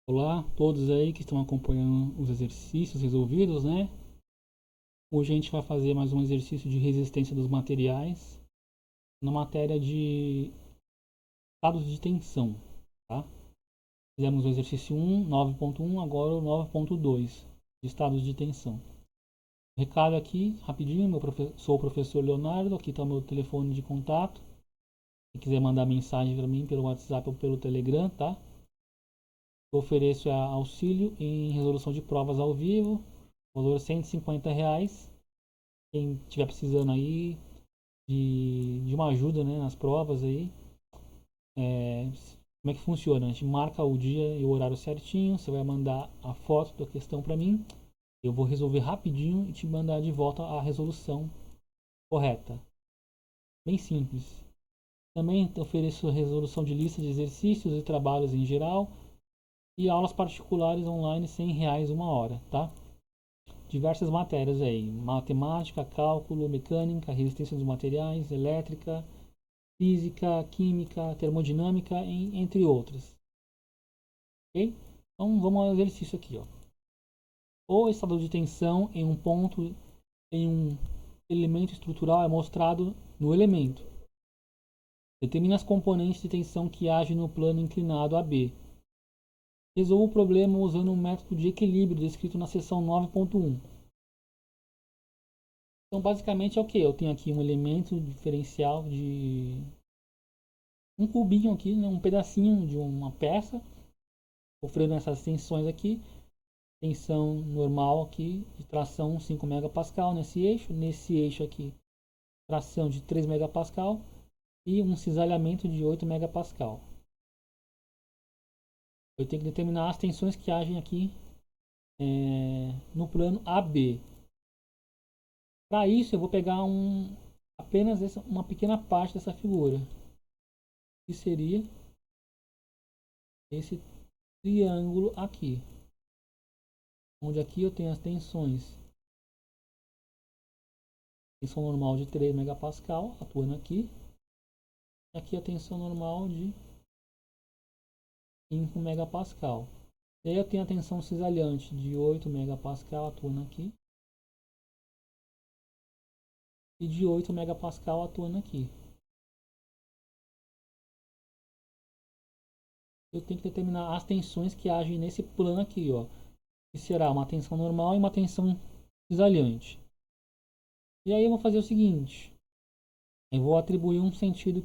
Olá, todos aí que estão acompanhando os exercícios resolvidos, né? Hoje a gente vai fazer mais um exercício de resistência dos materiais na matéria de estados de tensão, tá? Fizemos o exercício 1, 9.1, agora o 9.2 de estados de tensão. Recado aqui, rapidinho, sou o professor Leonardo, aqui está o meu telefone de contato. Se quiser mandar mensagem para mim pelo WhatsApp ou pelo Telegram, tá? Eu ofereço auxílio em resolução de provas ao vivo, valor R$ 150. Quem estiver precisando aí de uma ajuda, né, nas provas aí, como é que funciona? A gente marca o dia e o horário certinho, você vai mandar a foto da questão para mim, eu vou resolver rapidinho e te mandar de volta a resolução correta. Bem simples. Também ofereço resolução de lista de exercícios e trabalhos em geral e aulas particulares online R$ 100 uma hora, tá? Diversas matérias aí, matemática, cálculo, mecânica, resistência dos materiais, elétrica, física, química, termodinâmica, entre outras. Ok? Então vamos ao exercício aqui. Ó. O estado de tensão em um ponto, em um elemento estrutural é mostrado no elemento. Determina as componentes de tensão que agem no plano inclinado AB. Resolva o problema usando um método de equilíbrio descrito na seção 9.1. Então basicamente é o que? Eu tenho aqui um elemento diferencial de um cubinho aqui, né, um pedacinho de uma peça, sofrendo essas tensões aqui, tensão normal aqui de tração 5 megapascal nesse eixo aqui, tração de 3 megapascal e um cisalhamento de 8 megapascal. Eu tenho que determinar as tensões que agem aqui no plano AB. Para isso eu vou pegar apenas uma pequena parte dessa figura, que seria esse triângulo aqui, onde aqui eu tenho as tensões. Tensão normal de 3 megapascal atuando aqui. E aqui a tensão normal de 5 megapascal. E aí eu tenho a tensão cisalhante de 8 megapascal atuando aqui. E de 8 megapascal atuando aqui. Eu tenho que determinar as tensões que agem nesse plano aqui, ó. Que será uma tensão normal e uma tensão cisalhante. E aí eu vou fazer o seguinte. Eu vou atribuir um sentido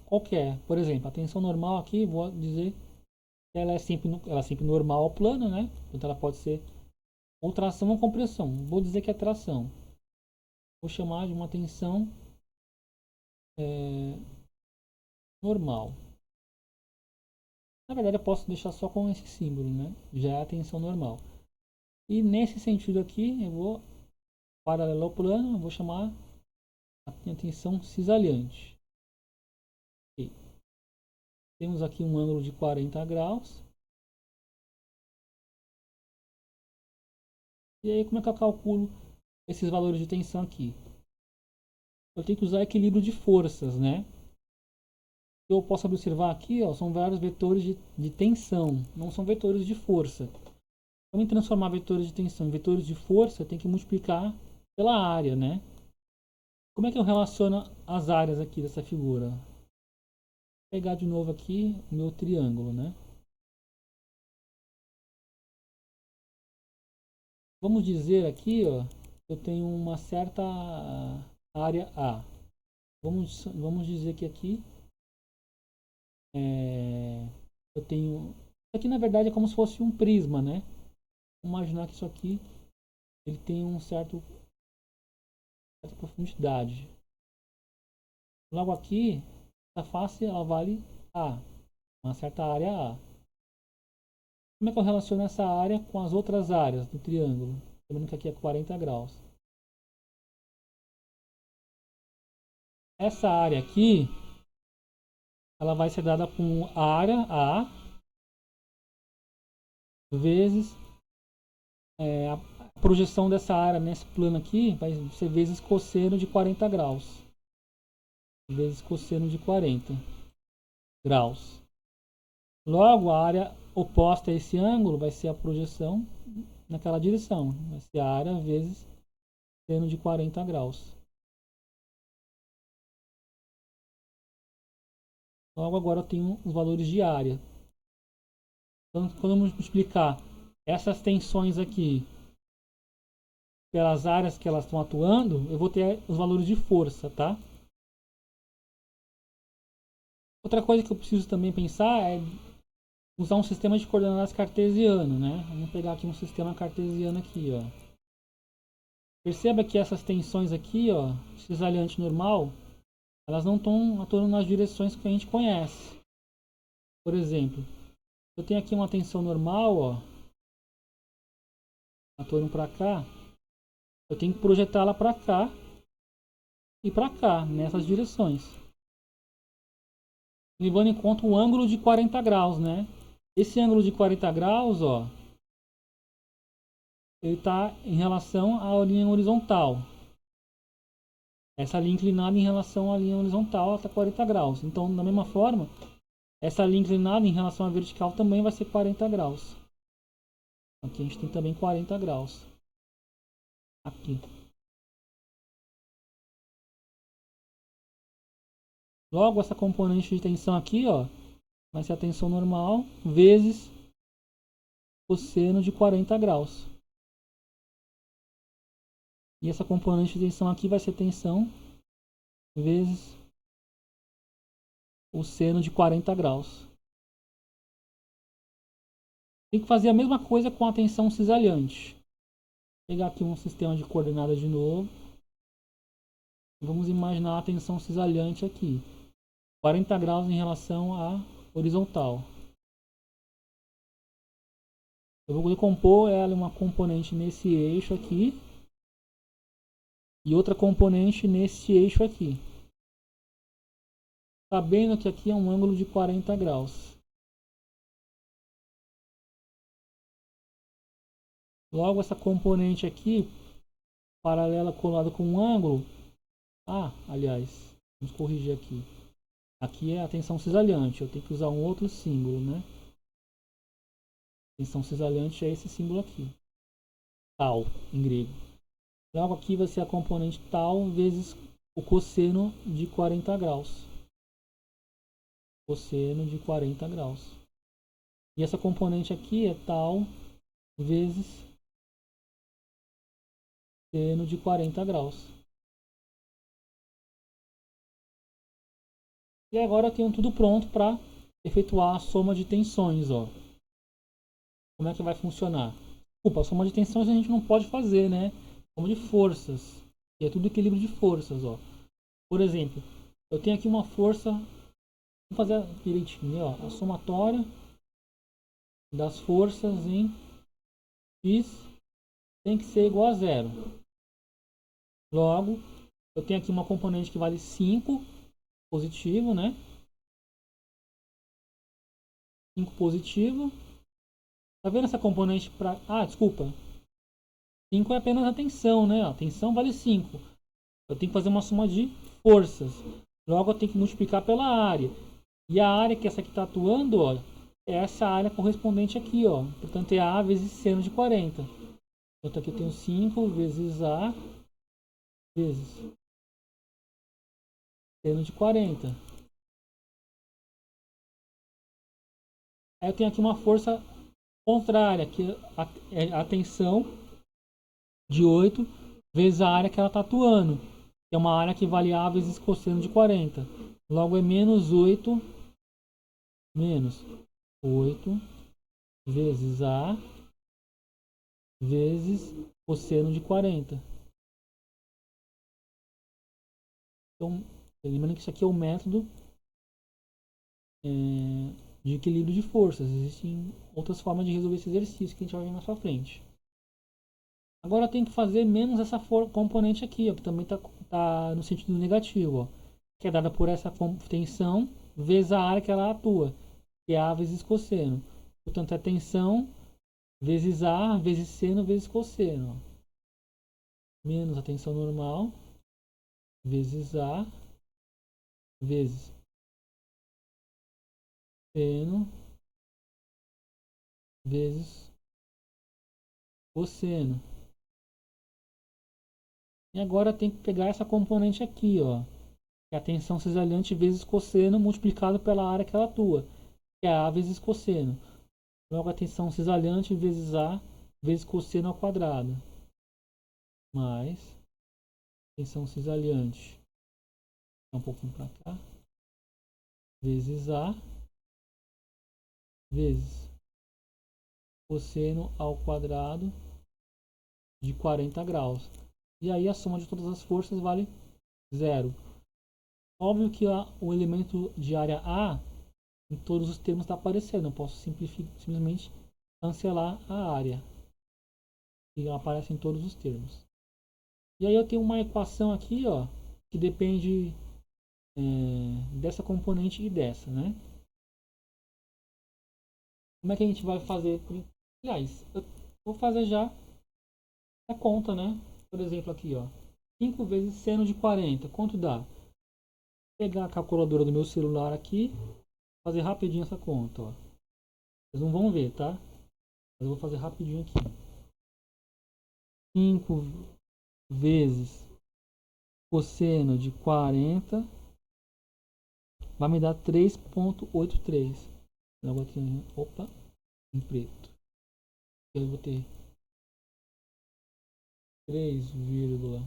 qualquer. Por exemplo, a tensão normal aqui, vou dizer que ela é sempre normal ao plano, né? Então ela pode ser ou tração ou compressão. Vou dizer que é tração. Vou chamar de uma tensão normal. Na verdade, eu posso deixar só com esse símbolo, né? Já é a tensão normal. E nesse sentido aqui, eu vou, paralelo ao plano, eu vou chamar a minha tensão cisalhante. Okay. Temos aqui um ângulo de 40 graus. E aí, como é que eu calculo esses valores de tensão aqui? Eu tenho que usar equilíbrio de forças, né? Eu posso observar aqui, ó, são vários vetores de tensão, não são vetores de força. Para transformar vetores de tensão em vetores de força, eu tenho que multiplicar pela área, né? Como é que eu relaciono as áreas aqui dessa figura? Vou pegar de novo aqui o meu triângulo, né? Vamos dizer aqui, ó, eu tenho uma certa área A. Vamos dizer que aqui eu tenho... Isso aqui na verdade é como se fosse um prisma, né? Vamos imaginar que isso aqui ele tem certa profundidade. Logo aqui, essa face ela vale A, uma certa área A. Como é que eu relaciono essa área com as outras áreas do triângulo? Lembrando que aqui é 40 graus. Essa área aqui, ela vai ser dada com área A vezes a projeção dessa área nesse plano aqui vai ser vezes cosseno de 40 graus. Vezes cosseno de 40 graus. Logo, a área oposta a esse ângulo vai ser a projeção naquela direção. Vai ser a área vezes seno de 40 graus. Logo, agora eu tenho os valores de área. Então, quando eu multiplicar essas tensões aqui pelas áreas que elas estão atuando, eu vou ter os valores de força, tá? Outra coisa que eu preciso também pensar é usar um sistema de coordenadas cartesiano, né? Vamos pegar aqui um sistema cartesiano aqui, ó. Perceba que essas tensões aqui, ó, cisalhante normal, elas não estão atuando nas direções que a gente conhece. Por exemplo, eu tenho aqui uma tensão normal, ó, atuando para cá, eu tenho que projetá-la para cá e para cá, nessas direções. Levando em conta o ângulo de 40 graus, né? Esse ângulo de 40 graus, ó, ele está em relação à linha horizontal. Essa linha inclinada em relação à linha horizontal está 40 graus. Então, da mesma forma, essa linha inclinada em relação à vertical também vai ser 40 graus. Aqui a gente tem também 40 graus. Aqui. Logo, essa componente de tensão aqui, ó, vai ser a tensão normal vezes o seno de 40 graus. E essa componente de tensão aqui vai ser tensão vezes o seno de 40 graus. Tem que fazer a mesma coisa com a tensão cisalhante. Vou pegar aqui um sistema de coordenadas de novo. Vamos imaginar a tensão cisalhante aqui. 40 graus em relação à horizontal. Eu vou decompor ela em uma componente nesse eixo aqui e outra componente nesse eixo aqui. Sabendo que aqui é um ângulo de 40 graus. Logo, essa componente aqui, paralela colada com um ângulo. Aliás, vamos corrigir aqui. Aqui é a tensão cisalhante. Eu tenho que usar um outro símbolo, né? Tensão cisalhante é esse símbolo aqui. Tal, em grego. Logo, aqui vai ser a componente tal vezes o cosseno de 40 graus. Cosseno de 40 graus. E essa componente aqui é tal vezes seno de 40 graus. E agora eu tenho tudo pronto para efetuar a soma de tensões, ó. Como é que vai funcionar? A soma de tensões a gente não pode fazer, né? Soma de forças. E é tudo equilíbrio de forças, ó. Por exemplo, eu tenho aqui uma força. Vamos fazer direitinho, ó. A somatória das forças em X tem que ser igual a zero. Logo, eu tenho aqui uma componente que vale 5, positivo, né? 5 positivo. Tá vendo essa componente para... desculpa. 5 é apenas a tensão, né? A tensão vale 5. Eu tenho que fazer uma soma de forças. Logo, eu tenho que multiplicar pela área. E a área que essa aqui está atuando, ó, é essa área correspondente aqui, ó. Portanto, é A vezes seno de 40. Então, aqui eu tenho 5 vezes A vezes seno de 40. Aí eu tenho aqui uma força contrária, que é a tensão de 8 vezes a área que ela está atuando. Que é uma área que vale A vezes cosseno de 40. Logo, é menos 8 vezes A vezes cosseno de 40. Então, lembrando que isso aqui é o método de equilíbrio de forças. Existem outras formas de resolver esse exercício que a gente vai ver mais pra frente. Agora eu tenho que fazer menos essa componente aqui, ó, que também está no sentido negativo, ó, que é dada por essa tensão vezes a área que ela atua, que é A vezes cosseno. Portanto, é tensão vezes A vezes seno vezes cosseno. Ó. Menos a tensão normal vezes A vezes seno vezes cosseno. E agora tem que pegar essa componente aqui, ó, que é a tensão cisalhante vezes cosseno multiplicado pela área que ela atua, que é A vezes cosseno. Logo a tensão cisalhante vezes A vezes cosseno ao quadrado, mais tensão cisalhante, um pouquinho para cá, vezes A vezes cosseno ao quadrado de 40 graus. E aí a soma de todas as forças vale zero. Óbvio que o elemento de área A em todos os termos está aparecendo. Eu posso simplesmente cancelar a área. E aparece em todos os termos. E aí eu tenho uma equação aqui, ó, que depende dessa componente e dessa, né? Como é que a gente vai fazer? Aliás, eu vou fazer já a conta, né? Por exemplo, aqui, ó, 5 vezes seno de 40, quanto dá? Vou pegar a calculadora do meu celular aqui, fazer rapidinho essa conta, ó. Vocês não vão ver, tá? Mas eu vou fazer rapidinho aqui. 5 vezes cosseno de 40 vai me dar 3,83. Agora tem, opa, em preto. Eu vou ter 3,83.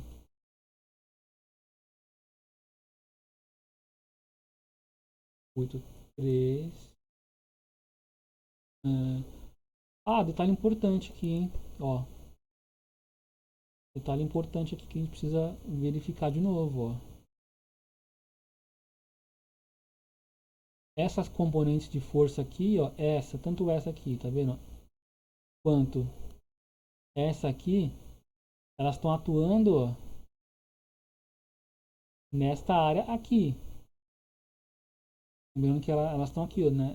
Detalhe importante aqui, hein? Ó, detalhe importante aqui que a gente precisa verificar de novo, ó. Essas componentes de força aqui, ó, tanto essa aqui, tá vendo? Quanto essa aqui, elas estão atuando, ó, nesta área aqui. Lembrando que elas estão aqui, ó, né?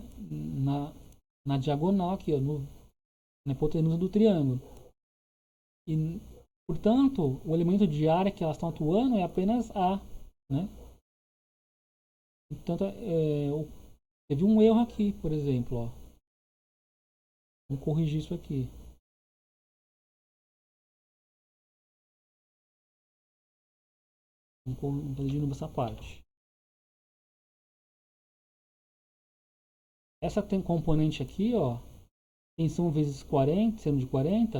na diagonal aqui, ó, na hipotenusa do triângulo. E, portanto, o elemento de área que elas estão atuando é apenas A, né? Portanto, teve um erro aqui, por exemplo, ó. Vamos corrigir isso aqui. Vamos fazer de novo essa parte. Essa tem componente aqui, ó, tensão vezes 40, seno de 40,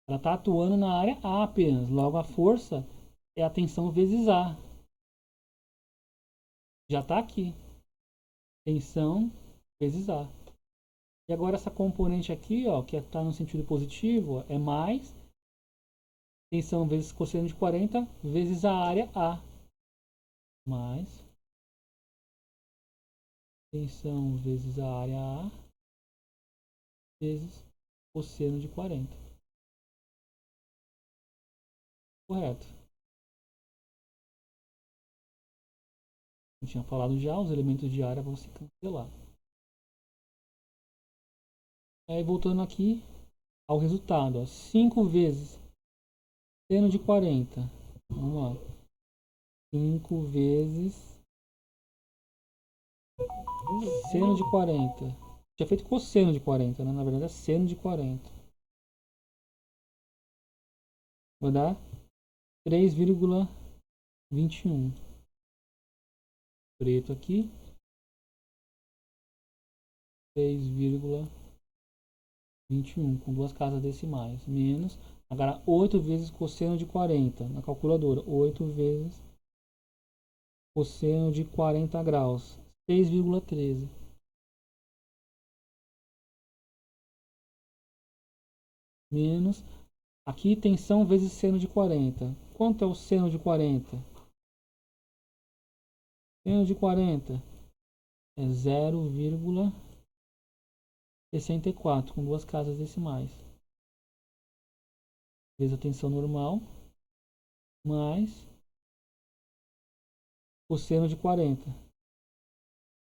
ela está atuando na área A apenas. Logo, a força é a tensão vezes A. Já está aqui. Tensão vezes A. E agora essa componente aqui, ó, que está no sentido positivo, ó, é mais tensão vezes cosseno de 40 vezes a área A. Mais tensão vezes a área A vezes cosseno de 40. Correto. Eu tinha falado já, os elementos de área vão se cancelar. Aí voltando aqui ao resultado, ó, 5 vezes seno de 40. Vamos lá. 5 vezes seno de 40. Tinha feito cosseno de 40, né? Na verdade é seno de 40. Vai dar 3,21. Preto aqui. 3,21 com duas casas decimais. Menos. Agora 8 vezes cosseno de 40 na calculadora. 8 vezes cosseno de 40 graus. 6,13. Menos. Aqui tensão vezes seno de 40. Quanto é o seno de 40? Seno de 40 é 0,64 com duas casas decimais. Vezes a tensão normal mais cosseno de 40.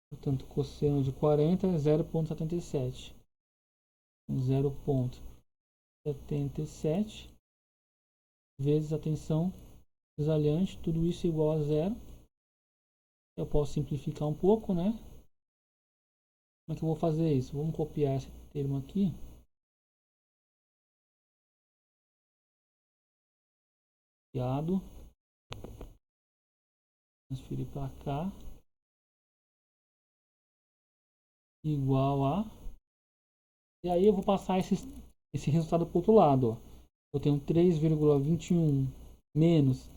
Portanto, cosseno de 40 é 0,77. 0,77 vezes a tensão cisalhante, tudo isso igual a zero. Eu posso simplificar um pouco, né? Como é que eu vou fazer isso? Vamos copiar esse termo aqui. copiado, transferir para cá, igual a, e aí eu vou passar esse resultado para o outro lado, ó. Eu tenho 3,21 menos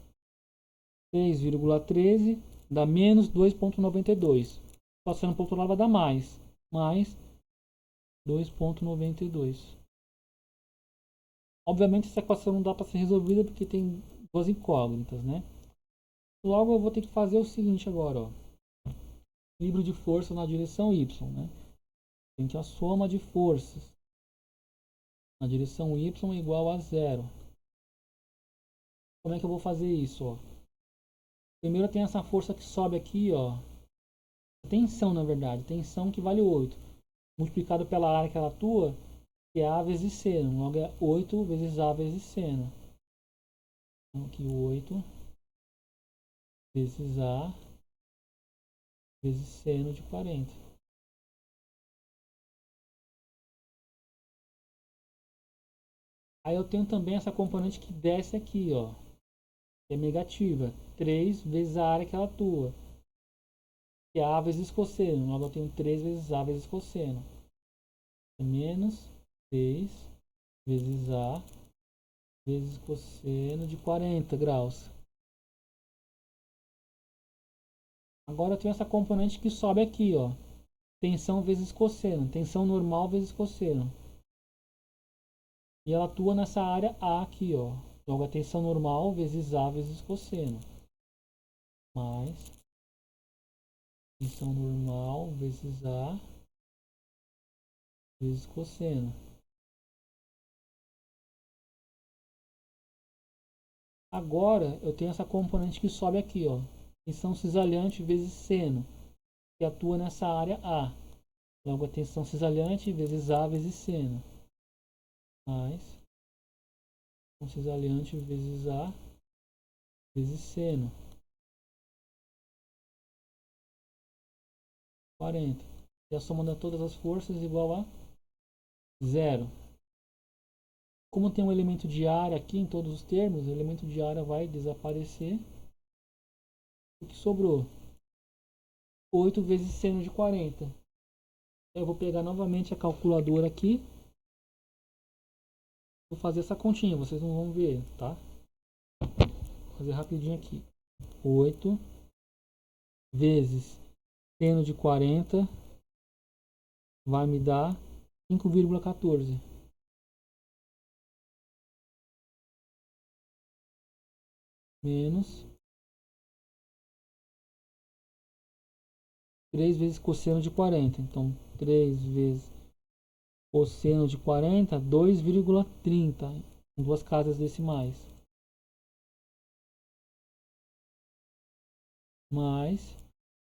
3,13 dá menos 2,92. Passando para o outro lado vai dar mais 2,92. Obviamente essa equação não dá para ser resolvida porque tem duas incógnitas, né? Logo eu vou ter que fazer o seguinte agora, ó. Equilíbrio de força na direção y, né? Tem que a soma de forças na direção y é igual a zero. Como é que eu vou fazer isso, ó? Primeiro tem essa força que sobe aqui, ó. Tensão, na verdade. Tensão que vale 8. Multiplicado pela área que ela atua, que é A vezes seno. Logo é 8 vezes A vezes seno. Então aqui 8 vezes A vezes seno de 40. Aí eu tenho também essa componente que desce aqui, ó. Que é negativa. 3 vezes a área que ela atua. Que é A vezes cosseno. Logo eu tenho 3 vezes A vezes cosseno. É menos 3 vezes A vezes cosseno de 40 graus. Agora eu tenho essa componente que sobe aqui, ó. Tensão vezes cosseno. Tensão normal vezes cosseno. E ela atua nessa área A aqui, ó. Logo a tensão normal vezes A vezes cosseno. Mais tensão normal vezes A vezes cosseno. Agora eu tenho essa componente que sobe aqui, ó. Tensão cisalhante vezes seno, que atua nessa área A. Logo a tensão cisalhante vezes A vezes seno. Mais tensão cisalhante vezes A vezes seno. 40. E a soma de todas as forças é igual a 0. Como tem um elemento de área aqui em todos os termos, o elemento de área vai desaparecer. O que sobrou? 8 vezes seno de 40. Eu vou pegar novamente a calculadora aqui. Vou fazer essa continha, vocês não vão ver, tá? Vou fazer rapidinho aqui. 8 vezes seno de 40 vai me dar 5,14. Menos 3 vezes cosseno de 40. Então, 3 vezes cosseno de 40, 2,30. Em duas casas decimais. Mais.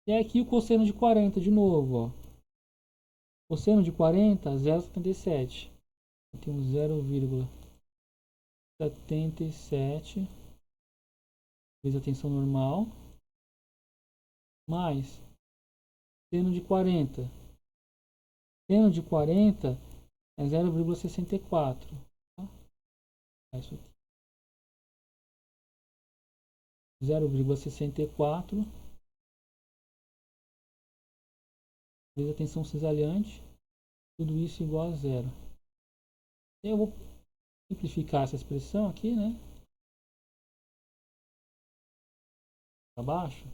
E aqui o cosseno de 40 de novo, ó. Cosseno de 40, 0,77. Temos 0,77 vezes a tensão normal. Mais seno de 40. Seno de 40 é 0,64. Tá? Isso aqui. 0,64 vezes a tensão cisalhante. Tudo isso igual a zero. Eu vou simplificar essa expressão aqui, né? Para baixo.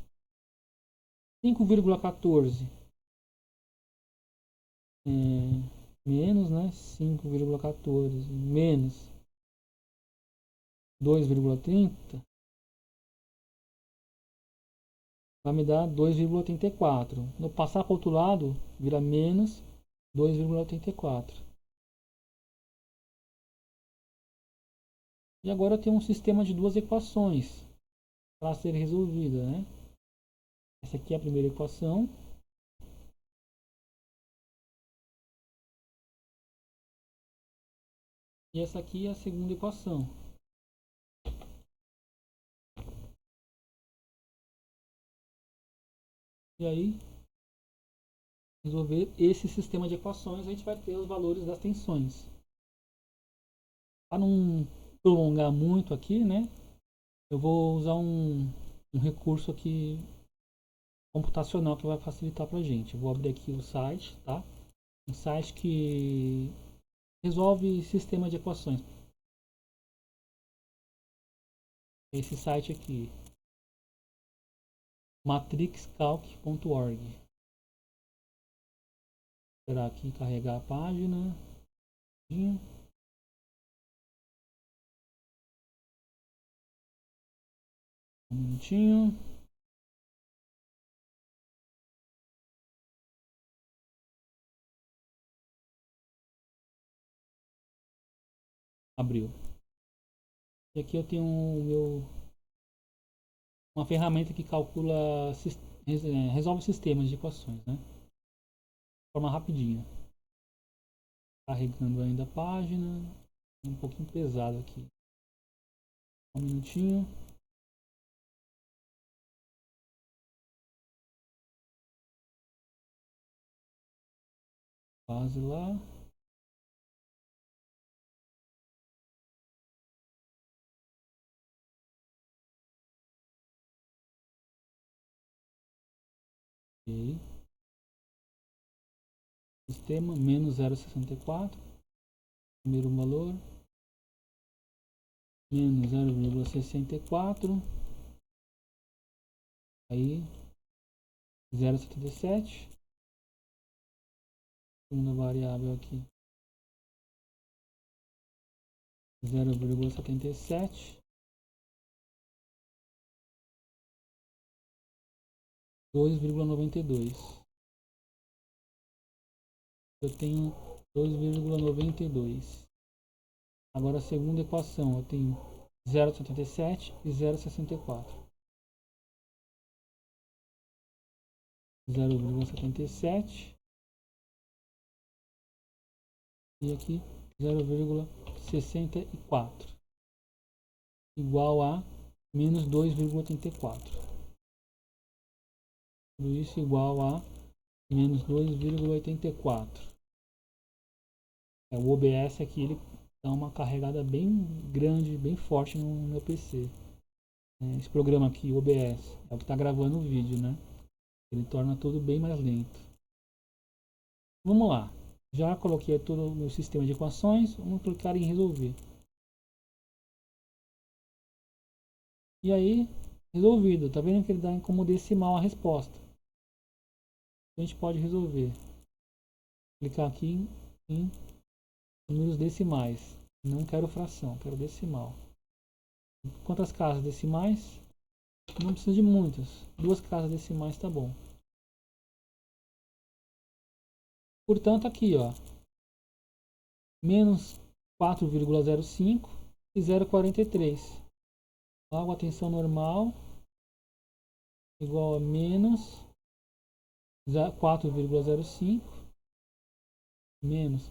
5,14 menos, né? 5,14 menos 2,30 vai me dar 2,84. No passar para o outro lado, vira menos 2,84. E agora eu tenho um sistema de duas equações para ser resolvida, né? Essa aqui é a primeira equação. E essa aqui é a segunda equação. E aí, resolver esse sistema de equações, a gente vai ter os valores das tensões. Para não prolongar muito aqui, né? Eu vou usar um recurso aqui computacional que vai facilitar para a gente. Eu vou abrir aqui o site, tá? Um site que resolve sistema de equações. Esse site aqui, matrixcalc.org. Esperar aqui carregar a página. Um minutinho. Abriu. E aqui eu tenho uma ferramenta que calcula, resolve sistemas de equações, né? De forma rapidinha. Carregando ainda a página. Um pouquinho pesado aqui. Um minutinho. Quase lá. Ok. Sistema menos 0,64. Primeiro valor. Menos 0,64. Aí 0,77. Segunda variável aqui. 0,77. 2,92. Eu tenho 2,92. Agora a segunda equação, eu tenho 0,77 e 0,64. 0,77 e aqui 0,64 igual a menos 2,84. Tudo isso igual a menos 2,84. O OBS aqui ele dá uma carregada bem grande, bem forte no meu PC. Esse programa aqui, o OBS, é o que está gravando o vídeo, né? Ele torna tudo bem mais lento. Vamos lá. Já coloquei todo o meu sistema de equações. Vamos clicar em resolver. E aí, resolvido. Tá vendo que ele dá como decimal a resposta. A gente pode resolver. Clicar aqui em números decimais. Não quero fração, quero decimal. Quantas casas decimais? Não precisa de muitas. 2 casas decimais tá bom. Portanto, aqui, ó, menos 4,05 e 0,43. Logo, a tensão normal igual a menos 4,05 menos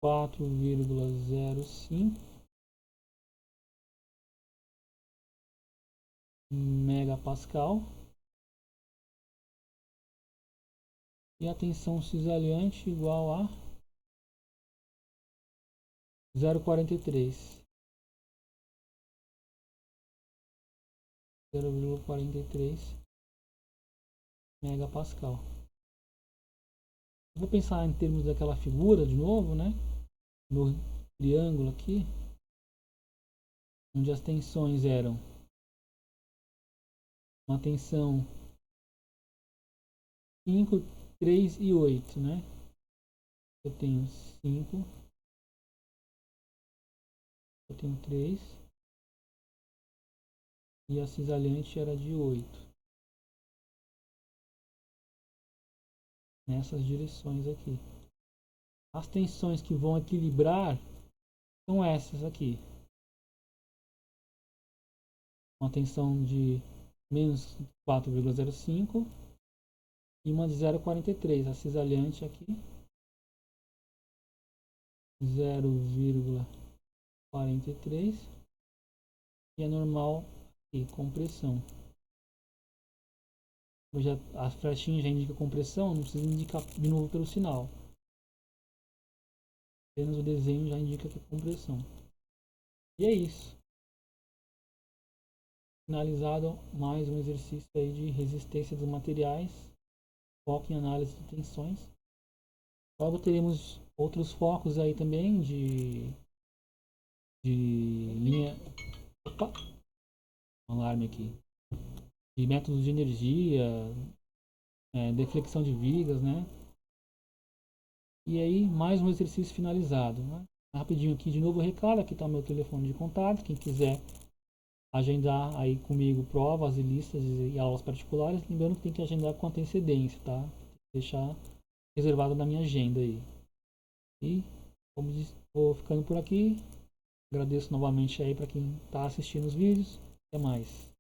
4,05 megapascal e a tensão cisalhante igual a 0,43 megapascal. Vou pensar em termos daquela figura de novo, né? No triângulo aqui, onde as tensões eram uma tensão 5, 3 e 8, né? Eu tenho 5, eu tenho 3 e a cisalhante era de 8. Nessas direções aqui. As tensões que vão equilibrar são essas aqui. Uma tensão de menos 4,05 e uma de 0,43. A cisalhante aqui 0,43 e a normal aqui, compressão. A flechinha já indica compressão, não precisa indicar de novo pelo sinal. Apenas o desenho já indica que é compressão. E é isso. finalizado mais um exercício aí de resistência dos materiais, foco em análise de tensões. Logo teremos outros focos aí também de linha, opa, um alarme aqui, de métodos de energia, deflexão de vigas, né? E aí mais um exercício finalizado, né? Rapidinho aqui de novo o recado, aqui está o meu telefone de contato, quem quiser agendar aí comigo provas e listas e aulas particulares, lembrando que tem que agendar com antecedência, tá? Tem que deixar reservado na minha agenda aí. E como disse, vou ficando por aqui. Agradeço novamente aí para quem está assistindo os vídeos. Até mais.